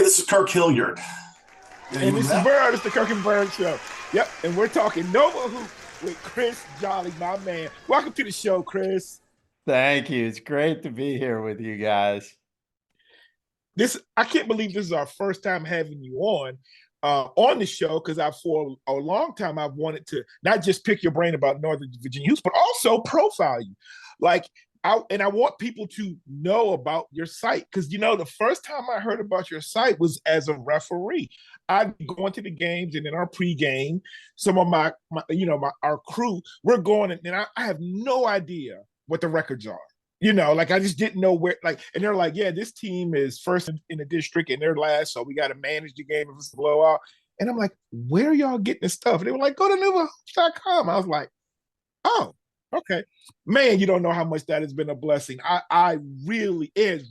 this is Kirk Hilliard. Yeah, you And remember this is that? Byrd. It's the Kirk and Byrd Show. Yep. And we're talking Nova Hoop with Chris Jollay, my man. Welcome to the show, Chris. Thank you. It's great to be here with you guys. I can't believe this is our first time having you on the show because I for a long time I've wanted to not just pick your brain about Northern Virginia hoops, but also profile you. Like I want people to know about your site because the first time I heard about your site was as a referee. I'd be going to the games and in our pregame, some of our crew, we're going and I have no idea what the records are. Like I just didn't know where, and they're like, yeah, this team is first in the district and they're last, so we got to manage the game if it's a blowout. And I'm like, where are y'all getting this stuff? And they were like, go to newhoops.com. I was like, oh, okay. Man, you don't know how much that has been a blessing. It has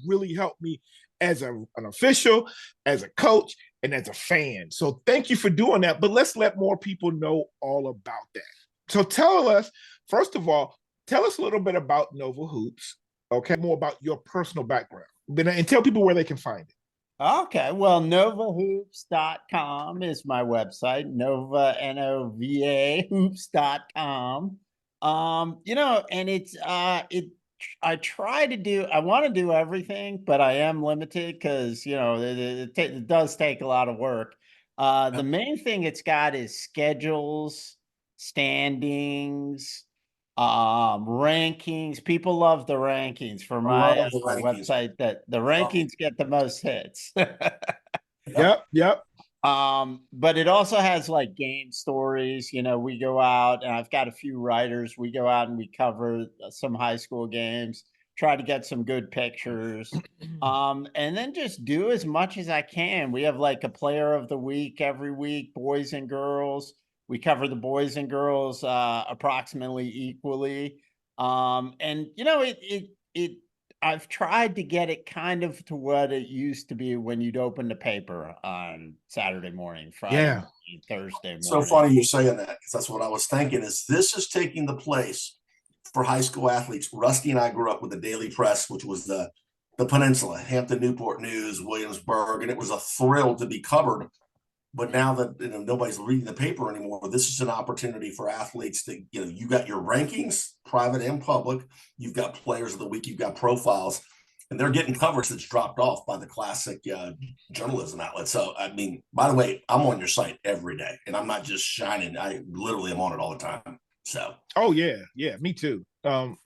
really helped me as an official, as a coach, and as a fan. So thank you for doing that. But let's let more people know all about that. So tell us, first of all, tell us a little bit about Nova Hoops, okay? More about your personal background. And tell people where they can find it. Okay. Well, novahoops.com is my website. Nova, N-O-V-A, hoops.com. And I want to do everything, but I am limited because, it does take a lot of work. The main thing it's got is schedules, standings, rankings. People love the rankings for my website, that the rankings get the most hits. Yep. But it also has like game stories. We go out and I've got a few writers. We go out and we cover some high school games, try to get some good pictures, and then just do as much as I can. We have like a player of the week every week, boys and girls. We cover the boys and girls approximately equally. I've tried to get it kind of to what it used to be when you'd open the paper on Saturday morning, Friday morning, Thursday morning. So funny you're saying that because that's what I was thinking. Is this is taking the place for high school athletes? Rusty and I grew up with the Daily Press, which was the Peninsula, Hampton, Newport News, Williamsburg, and it was a thrill to be covered. But now that nobody's reading the paper anymore, this is an opportunity for athletes to, you got your rankings, private and public, you've got players of the week, you've got profiles, and they're getting coverage that's dropped off by the classic journalism outlets. So, I mean, by the way, I'm on your site every day, and I'm not just shining. I literally am on it all the time. So. Oh yeah, me too. And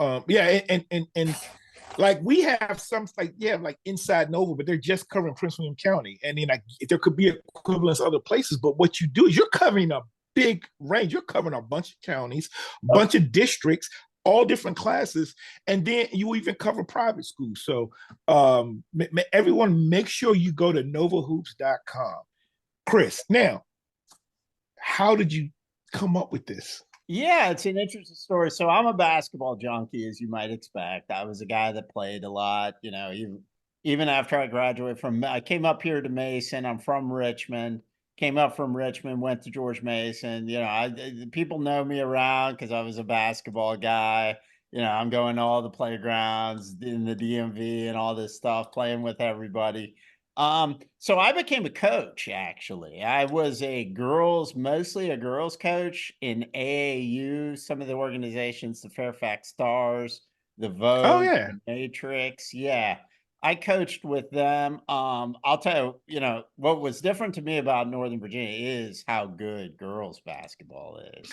like we have some like Inside Nova, but they're just covering Prince William County, and then there could be equivalents other places. But what you do is you're covering a big range. You're covering a bunch of counties, a bunch of districts, all different classes, and then you even cover private schools. So everyone, make sure you go to novahoops.com. Chris, now, how did you come up with this? Yeah, it's an interesting story. So I'm a basketball junkie, as you might expect. I was a guy that played a lot, even after I graduated I came up here to Mason. I'm from Richmond, came up from Richmond, went to George Mason. People know me around because I was a basketball guy. I'm going to all the playgrounds in the DMV and all this stuff, playing with everybody. So I became a coach, actually. I was mostly a girls coach in AAU, some of the organizations, the Fairfax Stars, the Vogue, the Matrix. Yeah. I coached with them. I'll tell you, what was different to me about Northern Virginia is how good girls basketball is.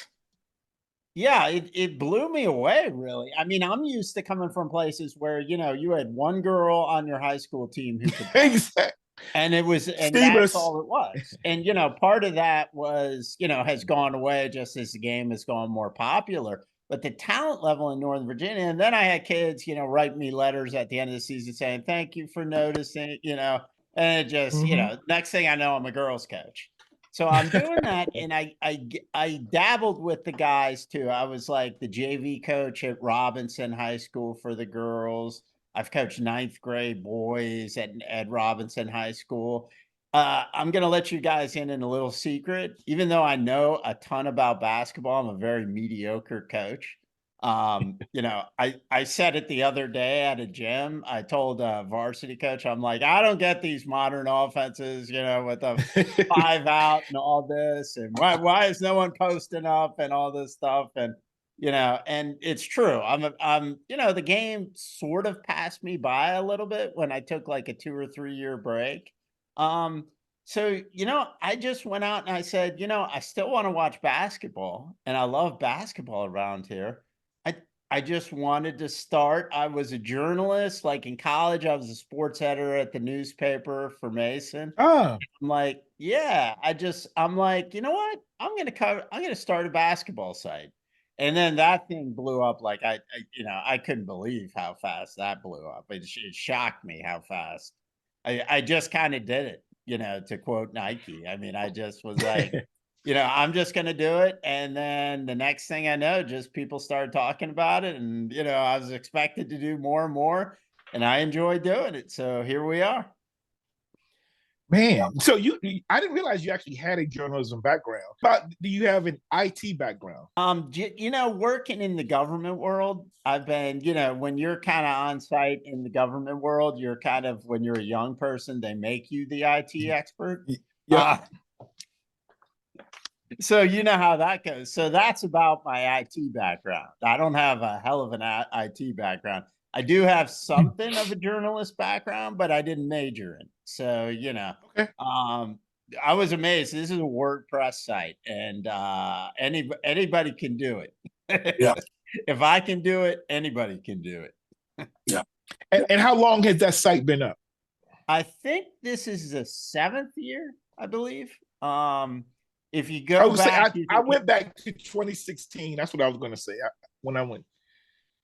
Yeah, it blew me away, really. I mean, I'm used to coming from places where, you had one girl on your high school team who could Exactly. And that's all it was. And, part of that was, has gone away just as the game has gone more popular. But the talent level in Northern Virginia, and then I had kids, write me letters at the end of the season saying, thank you for noticing, and it just, next thing I know, I'm a girls coach. So I'm doing that, and I dabbled with the guys too. I was like the JV coach at Robinson High School for the girls. I've coached ninth grade boys at Robinson High School. I'm going to let you guys in a little secret. Even though I know a ton about basketball, I'm a very mediocre coach. I said it the other day at a gym. I told a varsity coach, I'm like, I don't get these modern offenses, with a 5 out and all this, and why is no one posting up and all this stuff, and and it's true. The game sort of passed me by a little bit when I took like a 2 or 3 year break. So, I just went out and I said, I still want to watch basketball, and I love basketball around here. I just wanted to start. I was a journalist, like in college, I was a sports editor at the newspaper for Mason. Oh, I'm like, yeah, I'm like, you know what? I'm gonna start a basketball site. And then that thing blew up like I couldn't believe how fast that blew up. It shocked me how fast. I just kind of did it, to quote Nike. I mean, I just was like, I'm just going to do it. And then the next thing I know, just people started talking about it. And, I was expected to do more and more. And I enjoy doing it. So here we are. man. So I didn't realize you actually had a journalism background. But do you have an IT background? Working in the government world, I've been, when you're kind of on site in the government world, you're kind of, when you're a young person, they make you the IT expert. Yeah. So you know how that goes. So that's about my IT background. I don't have a hell of an IT background. I do have something of a journalist background, but I didn't major in. So, Okay. I was amazed. This is a WordPress site, and anybody can do it. Yeah. If I can do it, anybody can do it. Yeah. And how long has that site been up? I think this is the 7th year, I believe. If you go back, I went back to 2016. That's what I was going to say when I went.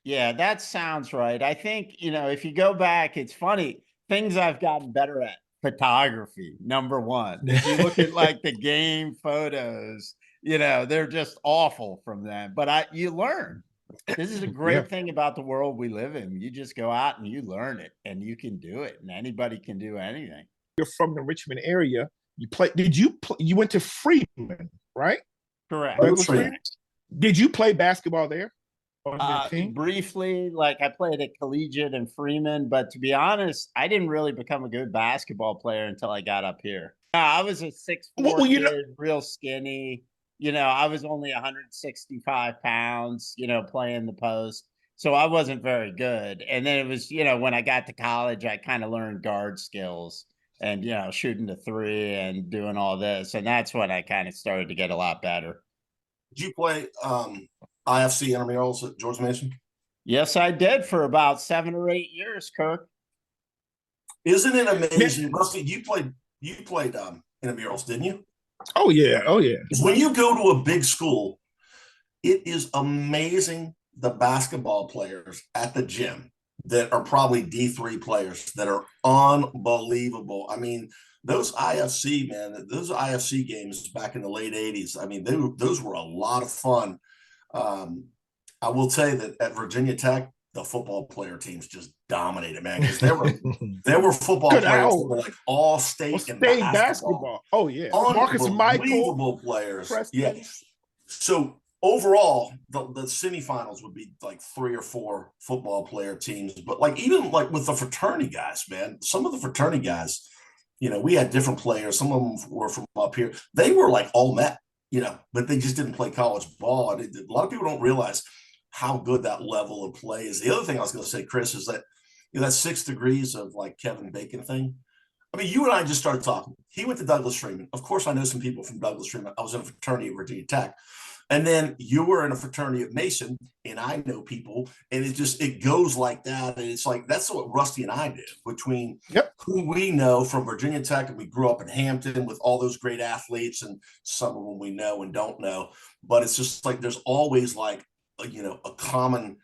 Yeah, that sounds right. I think, if you go back, it's funny, things I've gotten better at. Photography, number one. If you look at like the game photos, they're just awful from them. But you learn. This is a great thing about the world we live in. You just go out and you learn it, and you can do it, and anybody can do anything. You're from the Richmond area. You went to Freeman, right? Correct. Did you play basketball there? Briefly, like I played at Collegiate and Freeman, but to be honest, I didn't really become a good basketball player until I got up here. I was a 6'4" kid, real skinny. I was only 165 pounds, playing the post. So I wasn't very good. And then it was, when I got to college, I kind of learned guard skills and, shooting the three and doing all this. And that's when I kind of started to get a lot better. Did you play IFC intramurals at George Mason? Yes, I did for about 7 or 8 years, Kirk. Isn't it amazing, Rusty? You played intramurals, didn't you? Oh yeah. When you go to a big school, it is amazing the basketball players at the gym that are probably D3 players that are unbelievable. I mean, those IFC games back in the late 80s, I mean, those were a lot of fun. I will tell you that at Virginia Tech, the football player teams just dominated, man, because there were football players that were like all state and basketball. Oh yeah, Marcus Michael, players. Preston. Yeah. So overall, the semifinals would be like 3 or 4 football player teams, but like even like with the fraternity guys, man, some of the fraternity guys, we had different players. Some of them were from up here. They were like all met, but they just didn't play college ball. And a lot of people don't realize how good that level of play is. The other thing I was going to say, Chris, is that that 6 degrees of like Kevin Bacon thing. I mean, you and I just started talking. He went to Douglas Freeman. Of course, I know some people from Douglas Freeman. I was in a fraternity at Virginia Tech. And then you were in a fraternity at Mason, and I know people, and it goes like that. And it's like, that's what Rusty and I did between who we know from Virginia Tech, and we grew up in Hampton with all those great athletes, and some of them we know and don't know. But it's just like, there's always like, a common,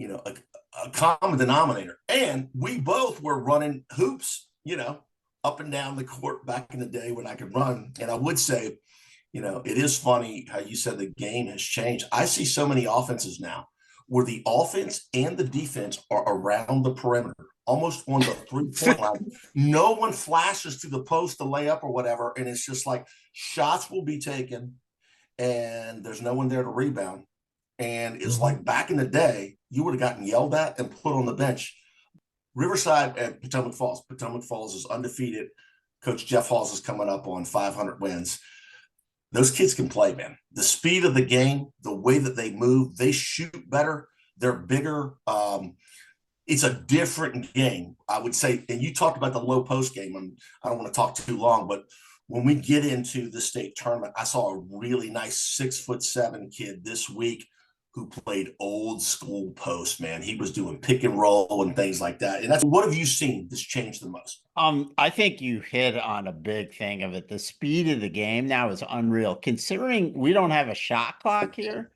a common denominator. And we both were running hoops, up and down the court back in the day when I could run. And I would say, it is funny how you said the game has changed. I see so many offenses now where the offense and the defense are around the perimeter, almost on the 3-point line. No one flashes to the post to lay up or whatever. And it's just like shots will be taken and there's no one there to rebound. And it's like back in the day, you would have gotten yelled at and put on the bench. Riverside and Potomac Falls. Potomac Falls is undefeated. Coach Jeff Halls is coming up on 500 wins. Those kids can play, man. The speed of the game, the way that they move, they shoot better. They're bigger. It's a different game, I would say. And you talked about the low post game. I don't want to talk too long, but when we get into the state tournament, I saw a really nice 6'7" kid this week who played old school post, man. He was doing pick and roll and things like that. And that's what have you seen that's changed the most? I think you hit on a big thing of it. The speed of the game now is unreal. Considering we don't have a shot clock here,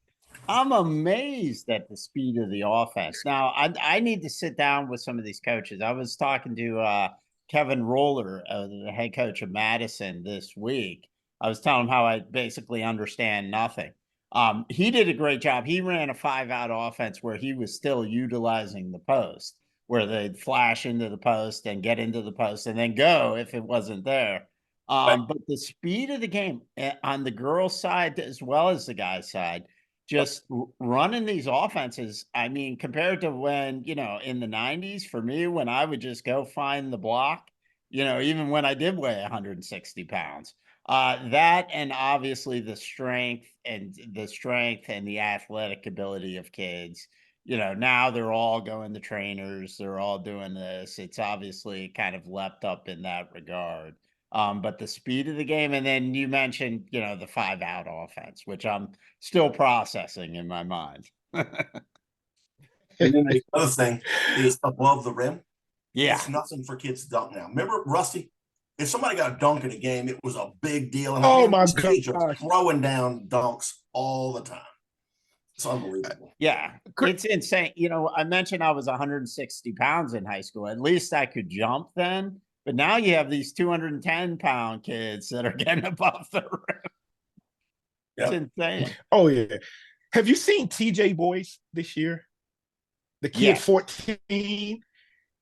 I'm amazed at the speed of the offense. Now, I need to sit down with some of these coaches. I was talking to Kevin Roller, the head coach of Madison, this week. I was telling him how I basically understand nothing. He did a great job. He ran a 5-out offense where he was still utilizing the post, where they'd flash into the post and get into the post and then go if it wasn't there. But the speed of the game on the girls' side as well as the guys' side, just running these offenses, I mean, compared to when, in the 90s, for me, when I would just go find the block, even when I did weigh 160 pounds, that and obviously the strength and the athletic ability of kids. Now they're all going to trainers. They're all doing this. It's obviously kind of leapt up in that regard. But the speed of the game, and then you mentioned, the 5-out offense, which I'm still processing in my mind. And then the other thing is above the rim. Yeah. It's nothing for kids to dunk now. Remember, Rusty, if somebody got a dunk in a game, it was a big deal. And Oh my kids are gosh. throwing down dunks all the time. It's unbelievable. Yeah, it's insane. I mentioned I was 160 pounds in high school. At least I could jump then. But now you have these 210-pound kids that are getting above the rim. It's insane. Oh, yeah. Have you seen TJ Boys this year? The kid, 14.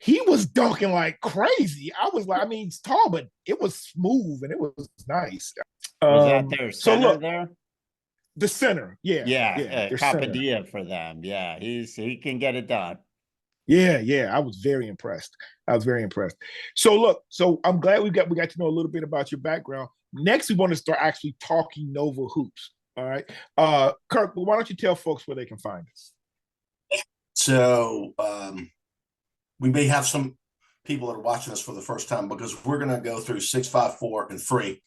He was dunking like crazy. I was like, he's tall, but it was smooth and it was nice. Was that their center there? The center, yeah. Capadilla for them. Yeah, he can get it done. Yeah. I was very impressed. So I'm glad we got to know a little bit about your background. Next, we want to start actually talking Nova hoops. All right, Kirk, why don't you tell folks where they can find us? So we may have some people that are watching us for the first time because we're going to go through 6, 5, 4, and 3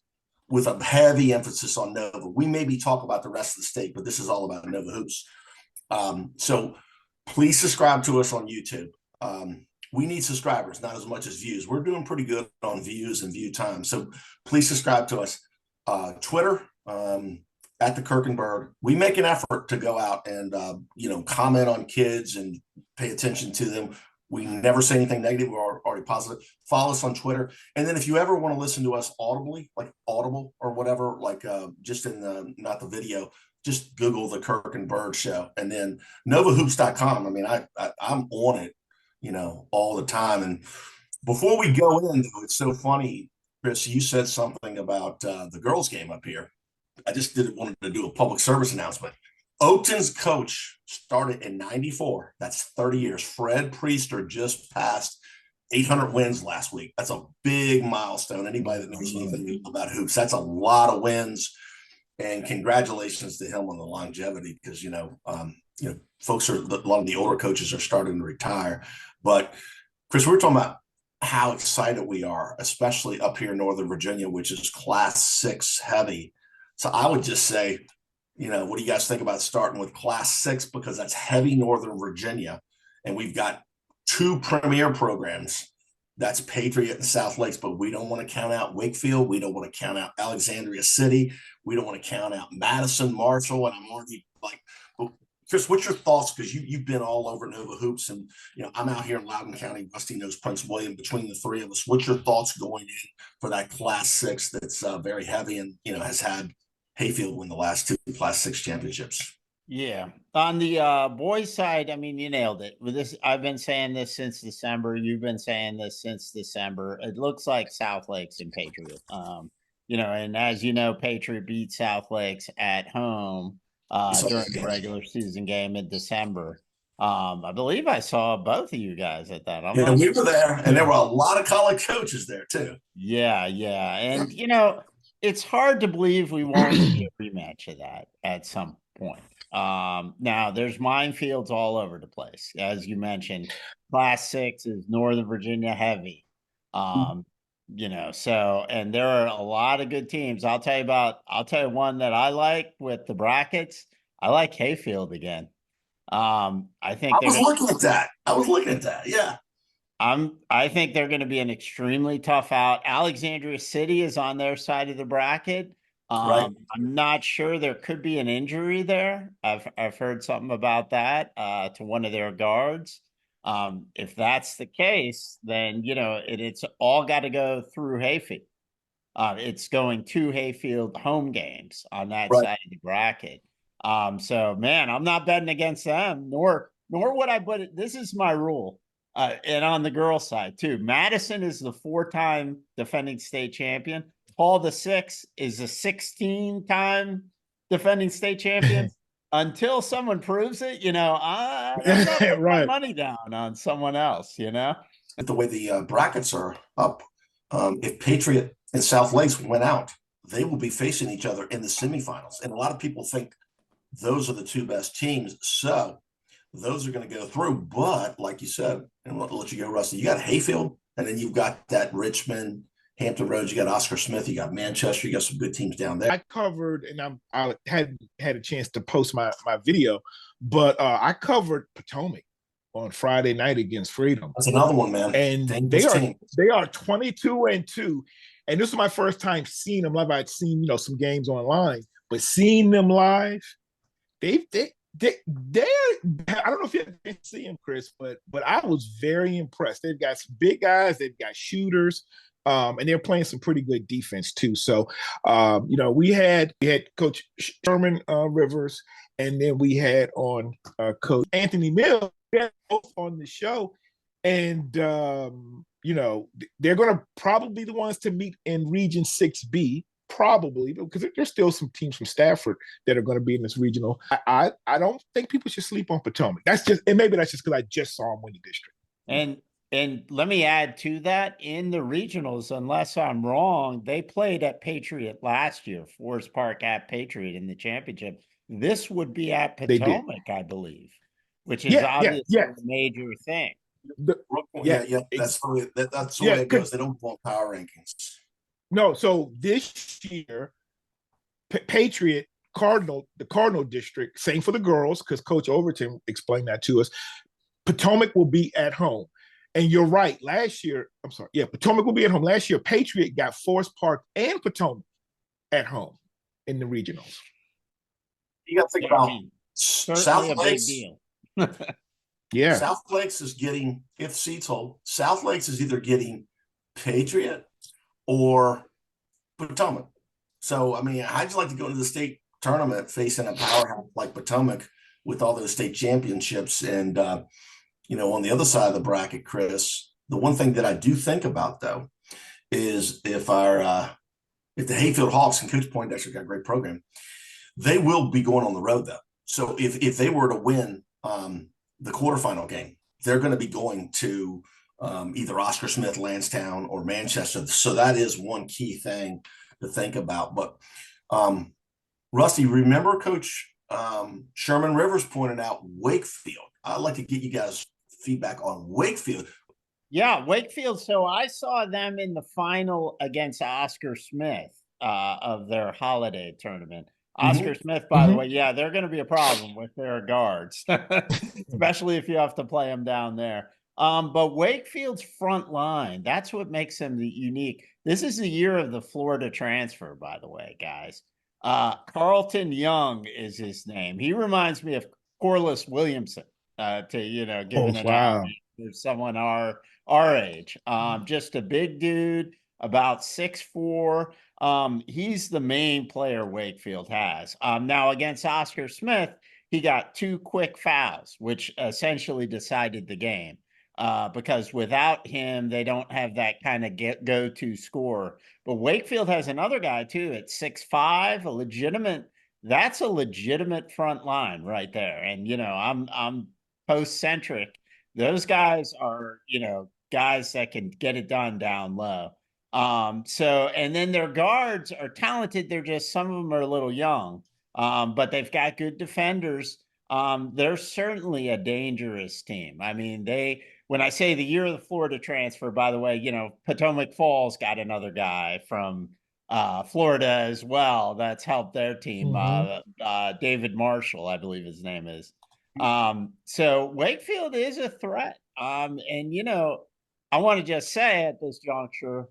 with a heavy emphasis on Nova. We maybe talk about the rest of the state, but this is all about Nova hoops. So please subscribe to us on YouTube. We need subscribers, not as much as views. We're doing pretty good on views and view time. So please subscribe to us. Twitter, at the Kirk and Byrd. We make an effort to go out and, comment on kids and pay attention to them. We never say anything negative. We're already positive. Follow us on Twitter. And then if you ever want to listen to us audibly, like Audible or whatever, like just in the, not the video, just Google the Kirk and Byrd Show. And then novahoops.com. I'm on it, all the time. And before we go in, it's so funny, Chris, you said something about the girls game up here. I just wanted to do a public service announcement. Oakton's coach started in 94. That's 30 years. Fred Priester just passed 800 wins last week. That's a big milestone. Anybody that knows anything about hoops, that's a lot of wins. And congratulations to him on the longevity because, folks a lot of the older coaches are starting to retire. But Chris, we're talking about how excited we are, especially up here in Northern Virginia, which is Class 6 heavy. So I would just say, what do you guys think about starting with Class 6? Because that's heavy Northern Virginia. And we've got 2 premier programs. That's Patriot and South Lakes, but we don't want to count out Wakefield. We don't want to count out Alexandria City. We don't want to count out Madison, Marshall. And I'm already Chris, what's your thoughts? Because you've been all over Nova Hoops, and I'm out here in Loudoun County. Rusty knows Prince William. Between the 3 of us, what's your thoughts going in for that Class 6 that's very heavy and has had Hayfield win the last 2 Class 6 championships? Yeah, on the boys' side, you nailed it. With this, I've been saying this since December. You've been saying this since December. It looks like South Lakes and Patriot. And as you know, Patriot beat South Lakes at home. during the regular season game in December. I believe I saw both of you guys at that. Yeah, we were there, and there were a lot of college coaches there too. Yeah. And, it's hard to believe we won't see a rematch of that at some point. Now there's minefields all over the place. As you mentioned, Class 6 is Northern Virginia heavy. So, and there are a lot of good teams. I'll tell you one that I like with the brackets. I like Hayfield again. I think I was looking at that. Yeah. I think they're going to be an extremely tough out. Alexandria City is on their side of the bracket. Right. I'm not sure, there could be an injury there. I've heard something about that to one of their guards. If that's the case, then it's all got to go through Hayfield. It's going to Hayfield home games on that Right. side of the bracket. So man, I'm not betting against them, nor would I put it. This is my rule. And on the girls' side too, Madison is the 4-time defending state champion. Paul VI is a 16-time defending state champion. Until someone proves it, I'm not putting my money down on someone else. The way the brackets are up, if Patriot and South Lakes went out, they will be facing each other in the semifinals, and a lot of people think those are the two best teams. So those are going to go through. But like you said, and we'll let you go, Rusty, you got Hayfield, and then you've got that Richmond, Hampton Roads, you got Oscar Smith, you got Manchester, you got some good teams down there. I covered, and I had a chance to post my video, but I covered Potomac on Friday night against Freedom. That's another one, man. And they are 22-2. And this is my first time seeing them live. I'd seen, some games online, but seeing them live, they're I don't know if you have seen them, Chris, but I was very impressed. They've got some big guys, they've got shooters, and they're playing some pretty good defense too. So, we had Coach Sherman Rivers, and then we had on Coach Anthony Mills both on the show, and they're going to probably be the ones to meet in Region 6B. Probably, because there's still some teams from Stafford that are going to be in this regional. I don't think people should sleep on Potomac. Maybe that's just because I just saw them win the district. And let me add to that, in the regionals, unless I'm wrong, they played at Patriot last year, Forest Park at Patriot in the championship. This would be at Potomac, I believe, which is obviously a major thing. That's the way it goes. They don't want power rankings. No, so this year, Patriot, the Cardinal district, same for the girls, because Coach Overton explained that to us. Potomac will be at home. And you're right, Potomac will be at home. Last year, Patriot got Forest Park and Potomac at home in the regionals. You got to think about South Lakes. Yeah. South Lakes is getting, if seats hold, South Lakes is either getting Patriot or Potomac. So, I'd just like to go into the state tournament facing a powerhouse like Potomac with all those state championships. And, on the other side of the bracket, Chris, the one thing that I do think about, though, is if the Hayfield Hawks, and Coach Poindexter got a great program, they will be going on the road, though. So if they were to win the quarterfinal game, they're going to be going to either Oscar Smith, Lansdowne, or Manchester. So that is one key thing to think about. But Rusty, remember Coach Sherman Rivers pointed out Wakefield. I'd like to get you guys feedback on Wakefield. Yeah, Wakefield. So I saw them in the final against Oscar Smith of their holiday tournament. Oscar Smith, by the way, they're going to be a problem with their guards, especially if you have to play them down there. But Wakefield's front line, that's what makes them unique. This is the year of the Florida transfer, by the way, guys. Carlton Young is his name. He reminds me of Corliss Williamson, given an out to someone our age. Just a big dude, about 6'4". He's the main player Wakefield has. Now against Oscar Smith, he got 2 quick fouls, which essentially decided the game. Because without him, they don't have that kind of go-to scorer. But Wakefield has another guy too at 6'5", a legitimate that's a legitimate front line right there. And I'm post-centric. Those guys are, guys that can get it done down low. So and then their guards are talented. They're just some of them are a little young. But they've got good defenders. They're certainly a dangerous team. I mean, when I say the year of the Florida transfer, by the way, Potomac Falls got another guy from Florida as well. That's helped their team. David Marshall, I believe his name is. So Wakefield is a threat. And I want to just say at this juncture,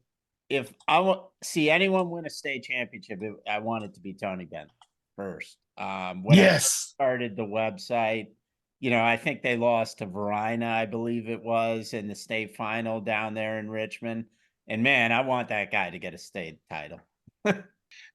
if I see anyone win a state championship, I want it to be Tony Bennett first. When I started the website, I think they lost to Verina, I believe it was, in the state final down there in Richmond. And man, I want that guy to get a state title.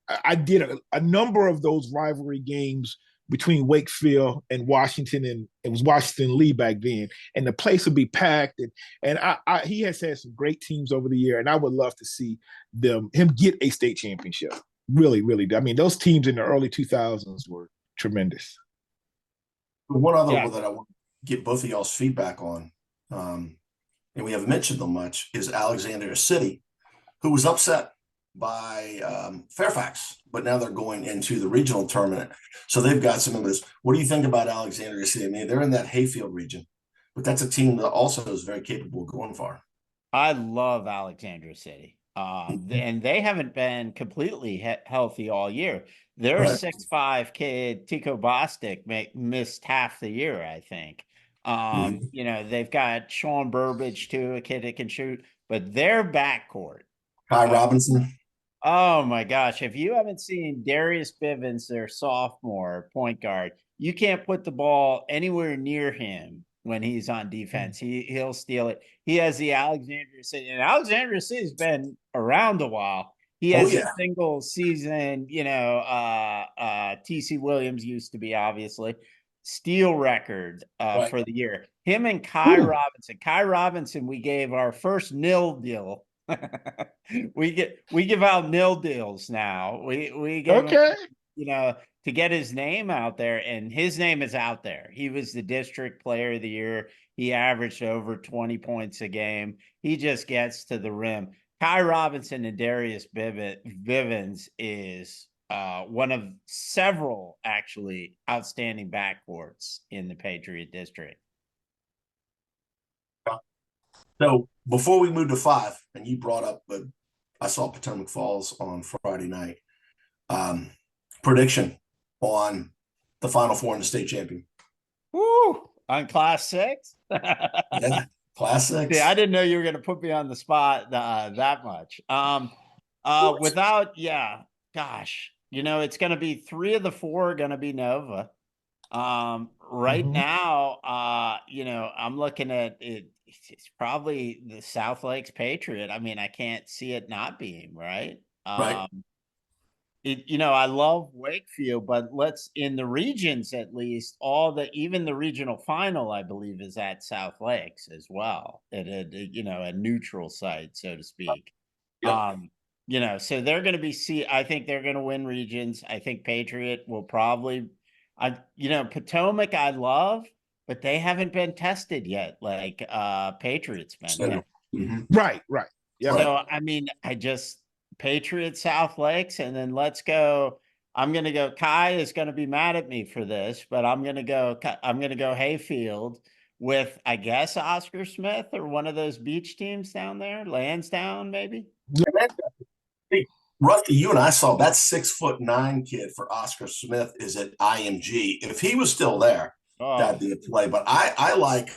I did a number of those rivalry games between Wakefield and Washington, and it was Washington Lee back then, and the place would be packed. And he has had some great teams over the year, and I would love to see him get a state championship. Really, really. I mean, those teams in the early 2000s were tremendous. One other one that I want to get both of y'all's feedback on, and we haven't mentioned them much, is Alexandria City, who was upset by Fairfax, but now they're going into the regional tournament. So they've got some of this. What do you think about Alexandria City? I mean, they're in that Hayfield region, but that's a team that also is very capable of going far. I love Alexandria City. And they haven't been completely healthy all year. Their 6'5" kid, Tico Bostic, missed half the year, I think. They've got Sean Burbage, too, a kid that can shoot, but their backcourt. Kai Robinson. Oh, my gosh. If you haven't seen Darius Bivens, their sophomore point guard, you can't put the ball anywhere near him when he's on defense. He'll steal it. He has the Alexandria City, and Alexandria City's been around a while. He has a single season, TC Williams used to be, obviously, steal record for the year. Him and Kai Robinson. Kai Robinson, we gave our first nil deal. we give out nil deals now. We give him, to get his name out there, and his name is out there. He was the district player of the year. He averaged over 20 points a game. He just gets to the rim. Kai Robinson and Darius Bivens is one of several actually outstanding backcourts in the Patriot District. So before we move to 5, and you brought up, I saw Potomac Falls on Friday night. Prediction on the Final Four and the state champion. Woo! On Class 6? Yeah, Class 6. Yeah, I didn't know you were going to put me on the spot that much. It's going to be 3 of the 4 are going to be Nova. Right now, I'm looking at it. It's probably the South Lakes Patriot. I mean, I can't see it not being, right. I love Wakefield, but in the regions at least, even the regional final, I believe, is at South Lakes as well, at a neutral site, so to speak. So they're going to be I think they're going to win regions. I think Patriot will probably, Potomac I love, but they haven't been tested yet like Patriot's been. Right. Yeah. So I mean, Patriot South Lakes, and then let's go. I'm going to go. Kai is going to be mad at me for this, but I'm going to go Hayfield with, I guess, Oscar Smith or one of those beach teams down there, Lansdowne, maybe. Hey, Rusty, you and I saw that 6'9" kid for Oscar Smith is at IMG. If he was still there, that'd be a play. But I like,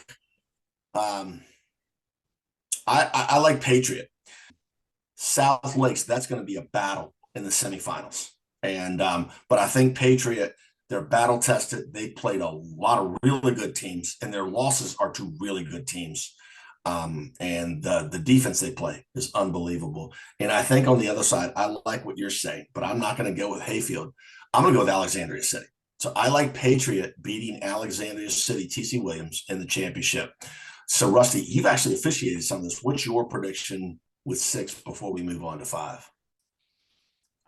I like Patriot. South Lakes, that's going to be a battle in the semifinals. And but I think Patriot, they're battle tested. They played a lot of really good teams, and their losses are to really good teams. And the defense they play is unbelievable. And I think on the other side, I like what you're saying, but I'm not going to go with Hayfield. I'm going to go with Alexandria City. So I like Patriot beating Alexandria City, TC Williams, in the championship. So Rusty, you've actually officiated some of this. What's your prediction with 6 before we move on to 5?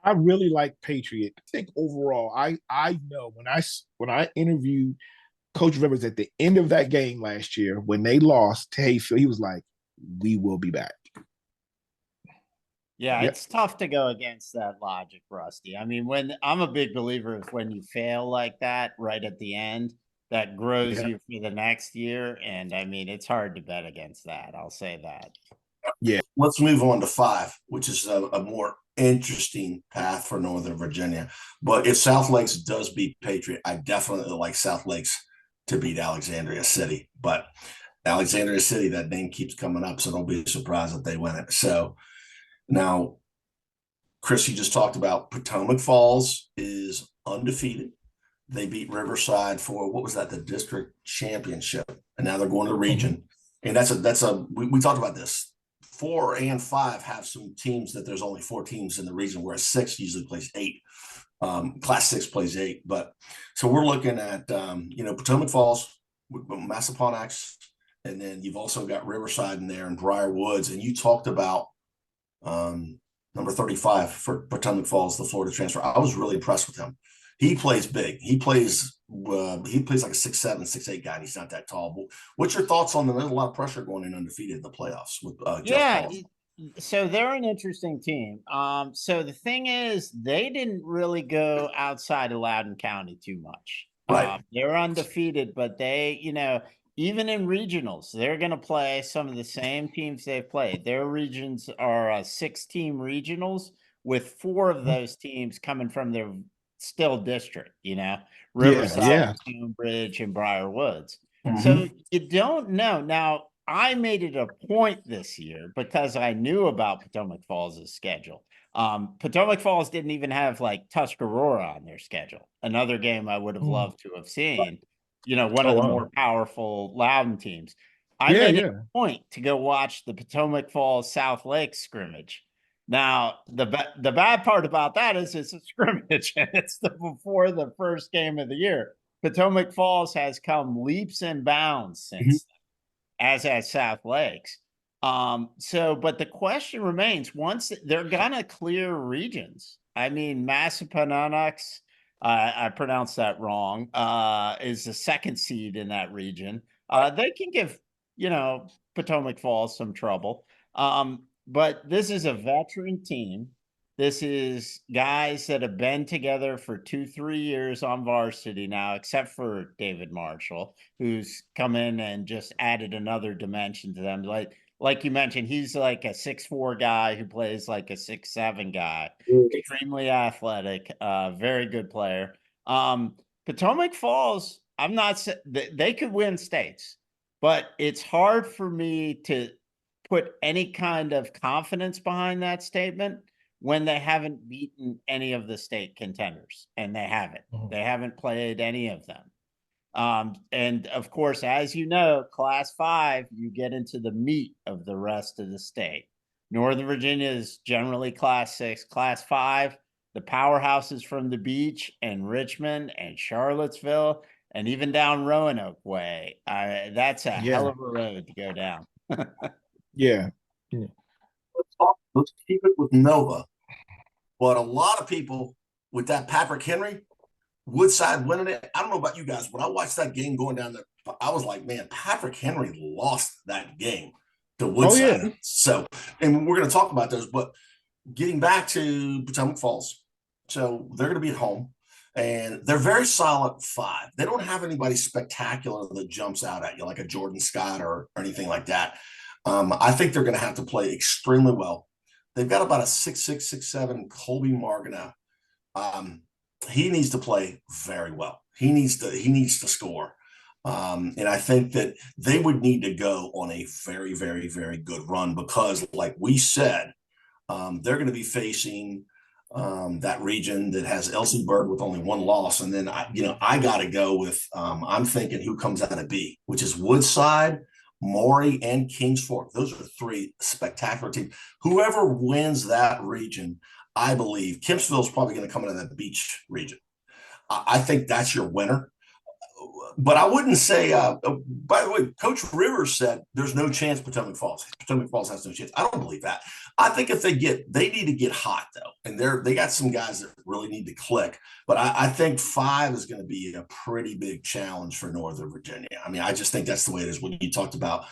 I really like Patriot. I think overall, I know when I interviewed Coach Rivers at the end of that game last year when they lost to Hayfield, he was like, "We will be back." Yeah, Yep. it's tough to go against that logic, Rusty. I mean, when I'm a big believer of when you fail like that right at the end, that grows Yeah. you for the next year. And I mean, it's hard to bet against that. I'll say that. Yeah. Let's move on to 5, which is a more interesting path for Northern Virginia. But if South Lakes does beat Patriot, I definitely like South Lakes to beat Alexandria City. But Alexandria City, that name keeps coming up, so don't be surprised if they win it. So now, Chris, you just talked about Potomac Falls is undefeated. They beat Riverside for what was that, the district championship, and now they're going to the region. And we talked about this. 4 and 5 have some teams that there's only 4 teams in the region, whereas 6 usually plays 8. Class 6 plays 8. But so we're looking at Potomac Falls, Massaponax, and then you've also got Riverside in there and Briar Woods. And you talked about number 35 for Potomac Falls, the Florida transfer. I was really impressed with him. He plays big. He plays like a 6'7", 6'8" guy, and he's not that tall. What's your thoughts on them? There's a lot of pressure going in undefeated in the playoffs with Jeff Paul. So they're an interesting team. So the thing is, they didn't really go outside of Loudoun County too much. Right. They're undefeated, but they, even in regionals, they're going to play some of the same teams they've played. Their regions are 6-team regionals with 4 of those teams coming from their still district, Riverside, Cambridge, and Briar Woods. Mm-hmm. So you don't know. Now, I made it a point this year because I knew about Potomac Falls' schedule. Potomac Falls didn't even have like Tuscarora on their schedule. Another game I would have loved to have seen, one of the more powerful Loudoun teams. I made it a point to go watch the Potomac Falls South Lake scrimmage. Now, the bad part about that is it's a scrimmage and it's before the first game of the year. Potomac Falls has come leaps and bounds since then, as has South Lakes. But the question remains, once they're gonna clear regions. I mean, Massaponax, I pronounced that wrong, is the 2nd seed in that region. They can give, Potomac Falls some trouble. But this is a veteran team. This is guys that have been together for 2-3 years on varsity now, except for David Marshall, who's come in and just added another dimension to them. Like you mentioned, he's like a 6'4" guy who plays like a 6'7" guy, extremely athletic, very good player. Potomac Falls, they could win states, but it's hard for me to put any kind of confidence behind that statement when they haven't beaten any of the state contenders, and they haven't. They haven't played any of them. And of course, as you know, Class 5, you get into the meat of the rest of the state. Northern Virginia is generally Class 6. Class 5, the powerhouses from the beach and Richmond and Charlottesville and even down Roanoke way. That's a hell of a road to go down. Let's keep it with Nova. But a lot of people with that Patrick Henry, Woodside winning it. I don't know about you guys. When I watched that game going down there, I was like, man, Patrick Henry lost that game to Woodside. So, and we're going to talk about those, but getting back to Potomac Falls. So they're going to be at home, and they're very solid 5. They don't have anybody spectacular that jumps out at you like a Jordan Scott or anything like that. I think they're going to have to play extremely well. They've got about a 6'6", 6'7" Colby Margano. He needs to play very well. He needs to score. And I think that they would need to go on a very, very, very good run because, like we said, they're going to be facing that region that has Elsie Byrd with only 1 loss. And then, I got to go with, I'm thinking who comes out of B, which is Woodside, Maury, and Kings Fork. Those are 3 spectacular teams. Whoever wins that region, I believe Kempsville is probably going to come into that beach region. I think that's your winner. but I wouldn't say. By the way, Coach Rivers said there's no chance Potomac Falls. Potomac Falls has no chance. I don't believe that. I think if they need to get hot though, and they got some guys that really need to click. But I think 5 is going to be a pretty big challenge for Northern Virginia. I mean, I just think that's the way it is. When you talked about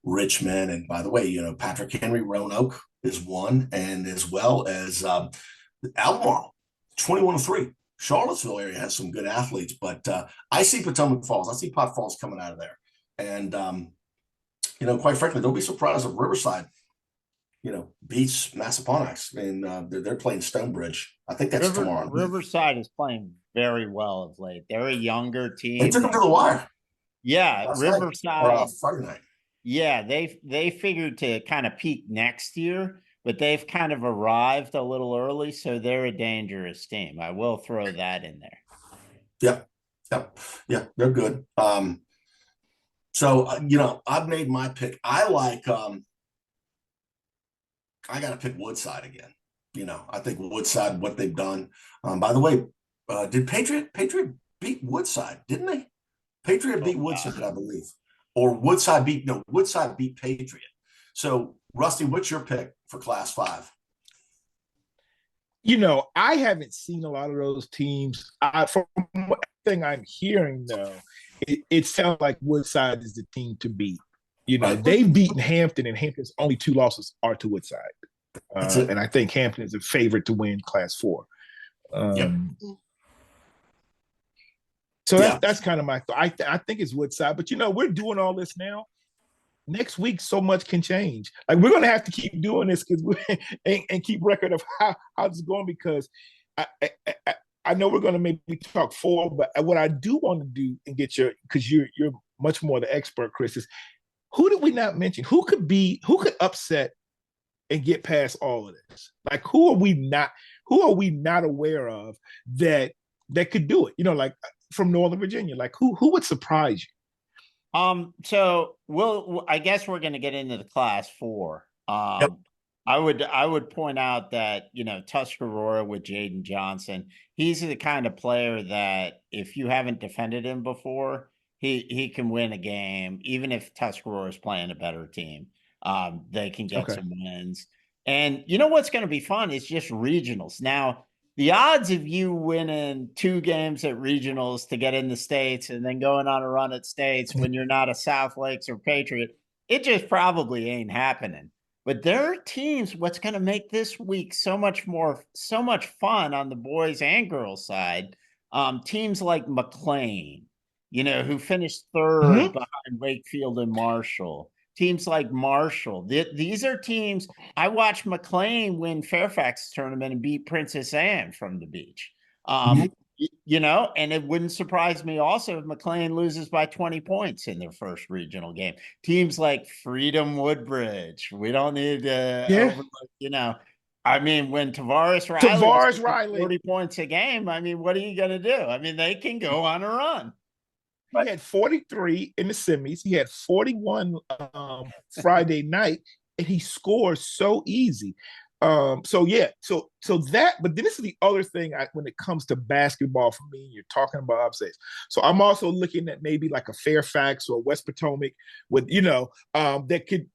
Richmond, and by the way, Patrick Henry, Roanoke is one, and as well as Albemarle, 21-3. Charlottesville area has some good athletes, but I see Potomac Falls. I see Pot Falls coming out of there. And, quite frankly, don't be surprised if Riverside, beats Massaponax, and they're playing Stonebridge. I think that's tomorrow. Riverside is playing very well of late. They're a younger team. They took them to the wire. Yeah, Riverside. Friday night. Yeah, they figured to kind of peak next year, but they've kind of arrived a little early, so they're a dangerous team. I will throw that in there. Yeah, they're good. So I've made my pick. I like. I got to pick Woodside again. I think Woodside, what they've done. By the way, did Patriot beat Woodside? Didn't they? Patriot beat Woodside, I believe, or Woodside beat Patriot. So, Rusty, what's your pick for Class 5? I haven't seen a lot of those teams. From everything I'm hearing, though, it sounds like Woodside is the team to beat. They've beaten Hampton, and Hampton's only 2 losses are to Woodside. And I think Hampton is a favorite to win Class 4. So that's kind of my thought. I think it's Woodside, but we're doing all this now. Next week, so much can change. Like, we're going to have to keep doing this and keep record of how this is going, because I know we're going to maybe talk 4, but what I do want to do and get because you're much more the expert, Chris, is who did we not mention? Who could upset and get past all of this? Like, who are we not aware of that could do it? Like from Northern Virginia, like who would surprise you? So I guess we're going to get into the Class 4. Yep. I would point out that, Tuscarora with Jaden Johnson, he's the kind of player that if you haven't defended him before, he can win a game, even if Tuscarora is playing a better team. They can get some wins. And what's going to be fun is just regionals. Now, the odds of you winning 2 games at regionals to get in the States and then going on a run at States when you're not a South Lakes or Patriot, it just probably ain't happening. But there are teams, what's going to make this week so much fun on the boys and girls side. Teams like McLean, who finished 3rd behind Wakefield and Marshall. Teams like Marshall. These are teams. I watched McLean win Fairfax tournament and beat Princess Anne from the beach. And it wouldn't surprise me also if McLean loses by 20 points in their first regional game. Teams like Freedom Woodbridge. We don't need to overlook, I mean, when Tavares Riley 40 points a game, I mean, what are you going to do? I mean, they can go on a run. He had 43 in the semis. He had 41 Friday night, and he scores so easy. But then this is the other thing when it comes to basketball for me. You're talking about upsets. So I'm also looking at maybe like a Fairfax or West Potomac with that could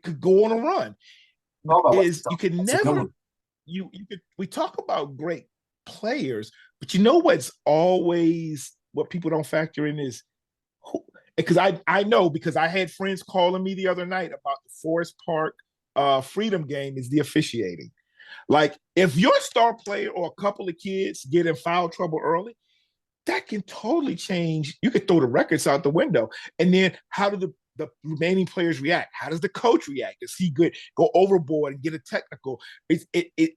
could go on a run. We talk about great players, but what's always what people don't factor in is who, because I know, because I had friends calling me the other night about the Forest Park Freedom game is the officiating. Like, if your star player or a couple of kids get in foul trouble early, that can totally change. You could throw the records out the window. And then how do the remaining players react? How does the coach react? Is he good? Go overboard and get a technical?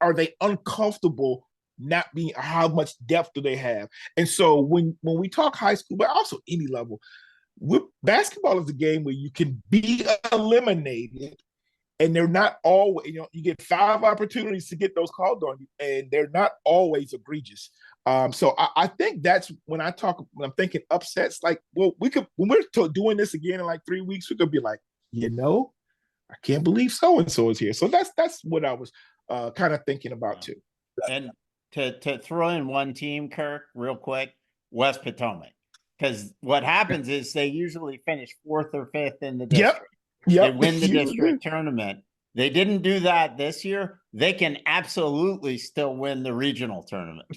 Are they uncomfortable not being, how much depth do they have? And so when we talk high school, but also any level, basketball is a game where you can be eliminated, and they're not always, you get 5 opportunities to get those called on you, and they're not always egregious. So I think that's when I'm thinking upsets, like, well, when we're doing this again in like 3 weeks, we could be like, I can't believe so-and-so is here. So that's what I was kind of thinking about too. And to throw in one team, Kirk, real quick, West Potomac. because what happens is they usually finish 4th or 5th in the Yep. district. Yep. They win the district tournament. They didn't do that this year. They can absolutely still win the regional tournament.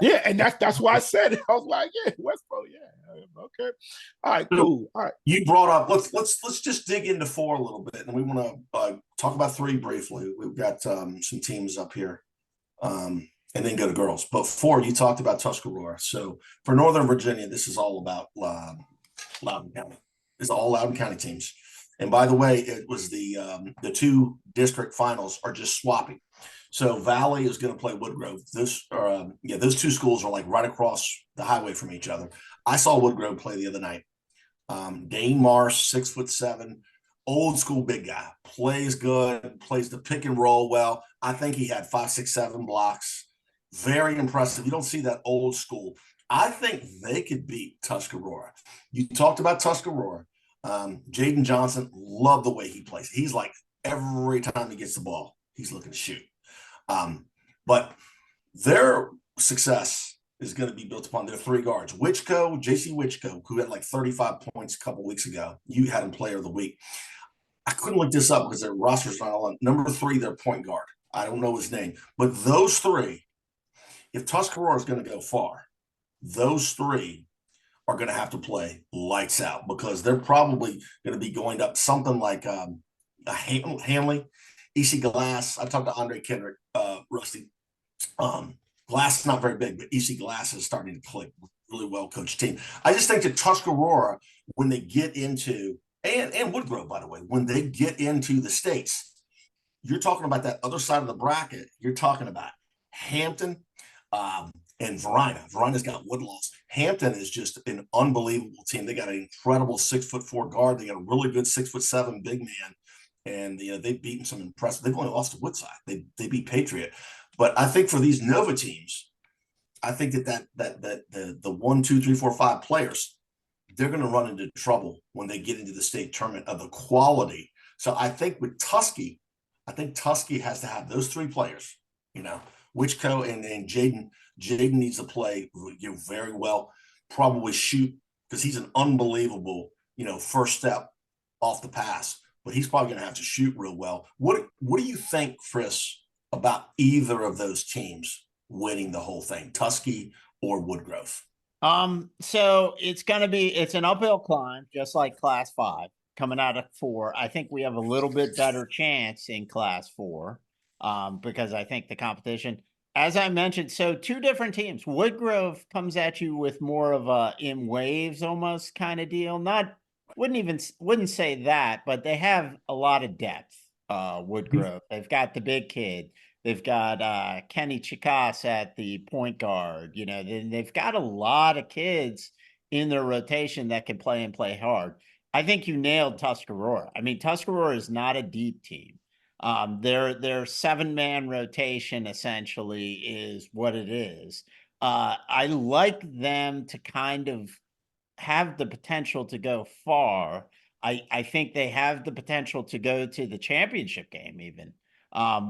Yeah, and that's why I said it. I was like, yeah, Westboro, yeah, okay, all right, cool, all right. You brought up let's just dig into 4 a little bit, and we want to talk about 3 briefly. We've got some teams up here, and then go to girls. But 4, you talked about Tuscarora. So for Northern Virginia, this is all about Loudoun County. It's all Loudoun County teams. And by the way, it was the 2 district finals are just swapping. So Valley is going to play Woodgrove. Those 2 schools are like right across the highway from each other. I saw Woodgrove play the other night. Dane Marsh, 6'7", old school big guy, plays good, plays the pick and roll well. I think he had 5, 6, 7 blocks. Very impressive. You don't see that old school. I think they could beat Tuscarora. You talked about Tuscarora. Jaden Johnson, love the way he plays. He's like every time he gets the ball, he's looking to shoot. But their success is going to be built upon their 3 guards. JC Wichko, who had like 35 points a couple weeks ago. You had him player of the week. I couldn't look this up because their roster's not on. Number 3, their point guard. I don't know his name. But those 3, if Tuscarora is going to go far, those 3 are going to have to play lights out because they're probably going to be going up something like a Hanley, EC Glass. I talked to Andre Kendrick, Rusty. Glass is not very big, but EC Glass is starting to click. Really well coached team. I just think that Tuscarora, when they get into and Woodgrove, by the way, when they get into the states, you're talking about that other side of the bracket. You're talking about Hampton and Verina. Verina's got Woodlaws. Hampton is just an unbelievable team. They got an incredible 6'4" guard. They got a really good 6'7" big man. And they've beaten some impressive. They've only lost to Woodside. They beat Patriot, but I think for these Nova teams, I think that the 1, 2, 3, 4, 5 players, they're going to run into trouble when they get into the state tournament of the quality. So I think with Tuskegee, Tuskegee has to have those 3 players. Wichko and Jaden. Jaden needs to play very well. Probably shoot because he's an unbelievable first step off the pass. But he's probably going to have to shoot real well. What do you think, Chris, about either of those teams winning the whole thing, Tuskegee or Woodgrove? So it's an uphill climb, just like Class 5 coming out of 4. I think we have a little bit better chance in Class 4 because I think the competition, as I mentioned, so 2 different teams. Woodgrove comes at you with more of a in waves almost kind of deal. Wouldn't say that, but they have a lot of depth. Woodgrove, they've got the big kid. They've got Kenny Chikas at the point guard. They've got a lot of kids in their rotation that can play and play hard. I think you nailed Tuscarora. I mean, Tuscarora is not a deep team. Their 7-man rotation essentially is what it is. I like them to kind of have the potential to go far. I think they have the potential to go to the championship game even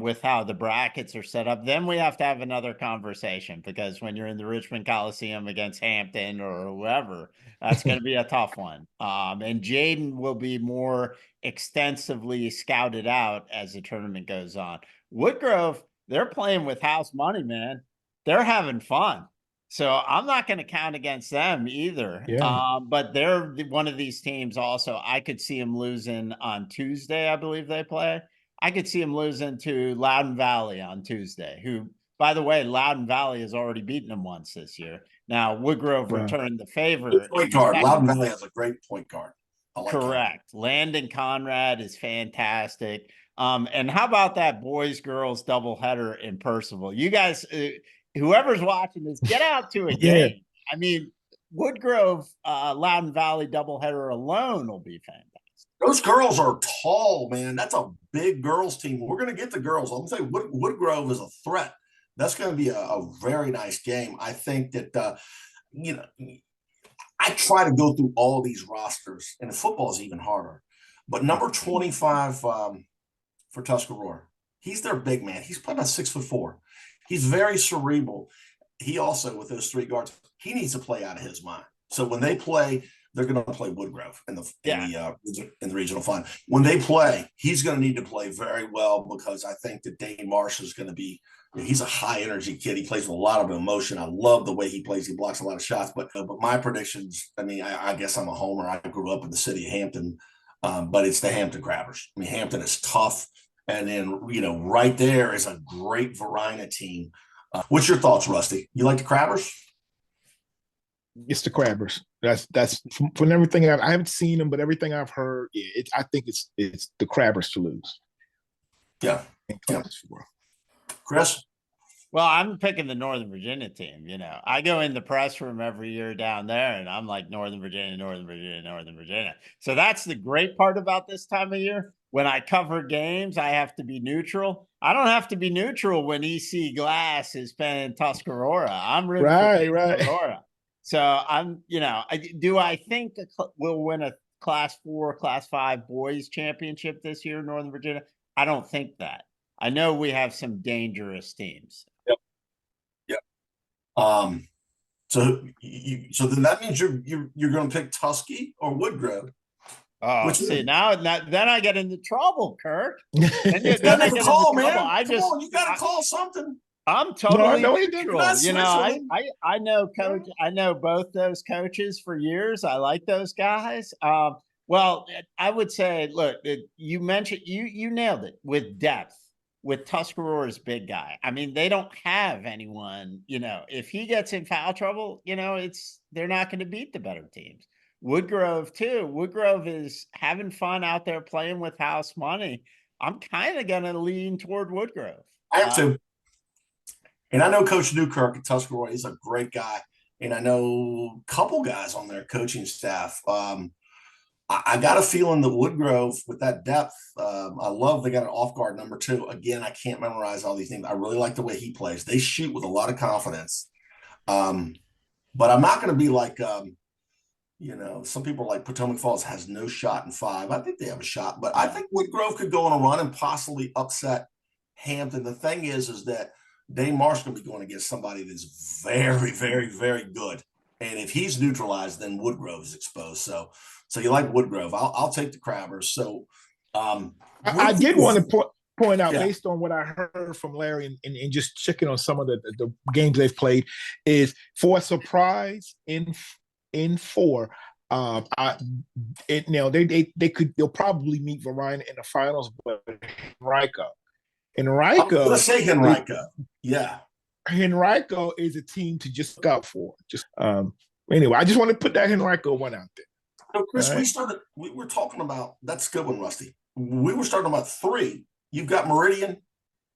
with how the brackets are set up. Then we have to have another conversation because when you're in the Richmond Coliseum against Hampton or whoever, that's going to be a tough one. And Jaden will be more extensively scouted out as the tournament goes on. Woodgrove, they're playing with house money, man. They're having fun. So I'm not going to count against them either. Yeah. But they're one of these teams also. I could see them losing on Tuesday, I believe they play. I could see them losing to Loudoun Valley on Tuesday, who, by the way, Loudoun Valley has already beaten them once this year. Now, Woodgrove returned the favor. Point guard. Loudoun Valley has a great point guard. Correct. Landon Conrad is fantastic. And how about that boys-girls doubleheader in Percival? You guys... whoever's watching this, get out to a game. I mean, Woodgrove, Loudoun Valley doubleheader alone will be fantastic. Those girls are tall, man. That's a big girls team. We're going to get the girls. I'm going to say Woodgrove is a threat. That's going to be a very nice game. I think that, I try to go through all these rosters, and football is even harder. But number 25 for Tuscarora, he's their big man. He's probably about 6'4". He's very cerebral. He also, with those 3 guards, he needs to play out of his mind. So when they play, they're going to play Woodgrove in the regional final. When they play, he's going to need to play very well because I think that Dane Marsh is going to be. He's a high energy kid. He plays with a lot of emotion. I love the way he plays. He blocks a lot of shots. But my predictions. I mean, I guess I'm a homer. I grew up in the city of Hampton, but it's the Hampton Crabbers. I mean, Hampton is tough, and then right there is a great Varina team. What's your thoughts, Rusty? You like the Crabbers? It's the Crabbers. That's from everything I haven't seen them, but everything I've heard, I think it's the Crabbers to lose. Yeah. Chris? Well, I'm picking the Northern Virginia team. I go in the press room every year down there, and I'm like Northern Virginia, Northern Virginia, Northern Virginia. So that's the great part about this time of year. When I cover games, I have to be neutral. I don't have to be neutral when EC Glass is playing Tuscarora. I'm rooting for Tuscarora. So do I think we'll win a Class 4, Class 5 boys championship this year in Northern Virginia? I don't think that. I know we have some dangerous teams. Yep. So then that means you're going to pick Tuskegee or Woodgrove. Oh, now then I get into trouble, Kirk. Then you got to call, man. You got to call something. I'm totally neutral. I know coach. I know both those coaches for years. I like those guys. Well, I would say, look, you mentioned you nailed it with depth. With Tuscarora's big guy. I mean, they don't have anyone, if he gets in foul trouble, they're not going to beat the better teams. Woodgrove too. Woodgrove is having fun out there playing with house money. I'm kind of going to lean toward Woodgrove. I have to. And I know Coach Newkirk at Tuscarora. He's a great guy. And I know a couple guys on their coaching staff. I got a feeling that Woodgrove with that depth, I love they got an off guard number 2. Again, I can't memorize all these things. I really like the way he plays. They shoot with a lot of confidence. But I'm not going to be like, some people are like Potomac Falls has no shot in 5. I think they have a shot, but I think Woodgrove could go on a run and possibly upset Hampton. The thing is that Dane Marsh going to be going against somebody that's very, very, very good. And if he's neutralized, then Woodgrove is exposed. So you like Woodgrove. I'll take the Crabbers. So I did want to point out, based on what I heard from Larry and just checking on some of the games they've played, is for a surprise in 4. They'll probably meet Varina in the finals, but Henrico. I'm going to say Henrico. Yeah. Henrico is a team to just look out for. Anyway, I just want to put that Henrico one out there. So Chris, we were talking about, that's a good one, Rusty. We were starting about 3. You've got Meridian,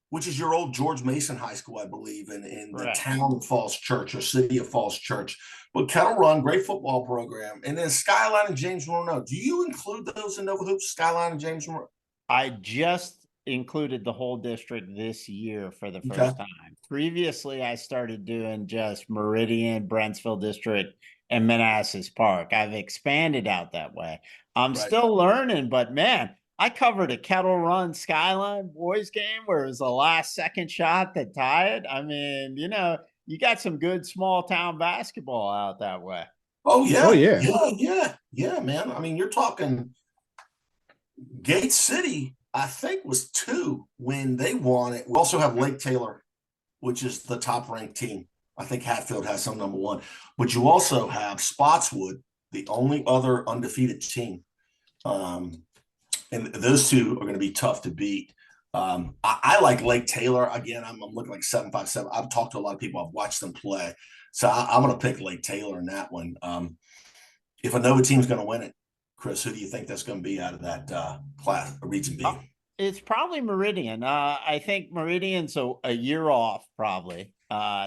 which is your old George Mason High School, I believe, in the town of Falls Church or city of Falls Church. But Kettle Run, great football program. And then Skyline and James Monroe. Do you include those in Nova Hoops, Skyline and James Monroe? I just included the whole district this year for the first time. Previously, I started doing just Meridian, Brentsville District, and Manassas Park. I've expanded out that way. I'm still learning, but man, I covered a Kettle Run Skyline boys game where it was the last second shot that tied. I mean, you got some good small town basketball out that way. Oh yeah. Yeah, man. I mean, you're talking Gate City, I think, was 2 when they won it. We also have Lake Taylor, which is the top ranked team. I think Hatfield has some number 1, but you also have Spotswood, the only other undefeated team. And those 2 are going to be tough to beat. I like Lake Taylor. Again, I'm looking like 757. I've talked to a lot of people. I've watched them play. So I'm going to pick Lake Taylor in that one. If a Nova team's going to win it, Chris, who do you think that's going to be out of that class, Region B? It's probably Meridian. I think Meridian's a year off, probably.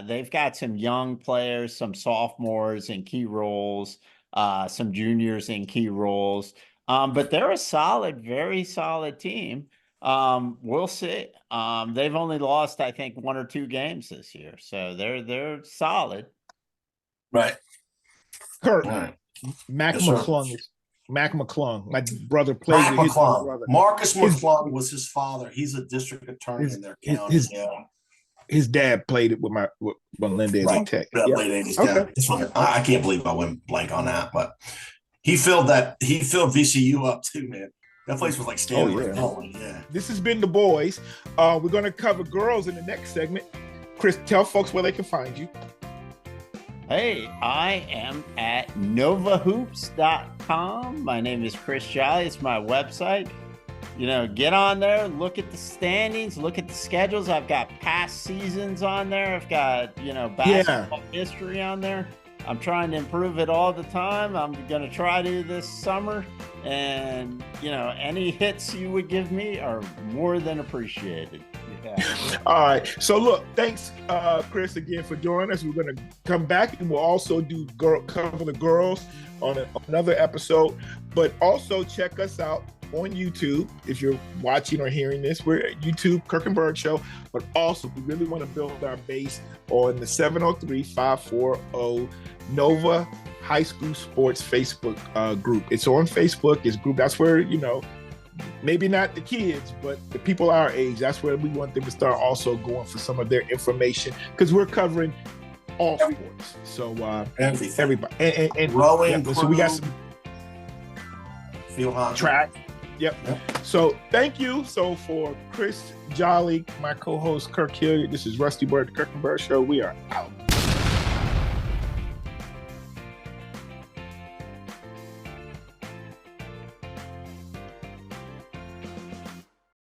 They've got some young players, some sophomores in key roles, some juniors in key roles. But they're a very solid team. We'll see. They've only lost, I think, 1 or 2 games this year, so they're solid. Right. Kirk, right. Mac McClung. My brother played Mac with his McClung. brother. Marcus McClung was his father. He's a district attorney in their county. his dad played it with Melinda as a tech. That Yeah. late 80s. Okay. Yeah. That's fine. I can't believe I went blank on that, but he filled VCU up too, man. That place was like standing room only. Yeah. This has been The Boys. We're going to cover girls in the next segment. Chris, tell folks where they can find you. Hey, I am at novahoops.com. My name is Chris Jollay. It's my website. You know, get on there, look at the standings, look at the schedules. I've got past seasons on there. I've got, basketball history on there. I'm trying to improve it all the time. I'm going to try to this summer. And, any hits you would give me are more than appreciated. Yeah. All right. So look, thanks, Chris, again for joining us. We're going to come back and we'll also cover the girls on another episode. But also check us out on YouTube. If you're watching or hearing this, we're at YouTube, Kirk and Byrd Show. But also, we really want to build our base on the 703-540 Nova High School Sports Facebook group. It's on Facebook. It's group. That's where, maybe not the kids, but the people our age, that's where we want them to start also going for some of their information, because we're covering all sports. So everybody. And rowing, so we got some field hockey, track. Yep. So thank you. So for Chris Jollay, my co-host Kirk Hilliard, this is Rusty Byrd, the Kirk and Byrd Show. We are out.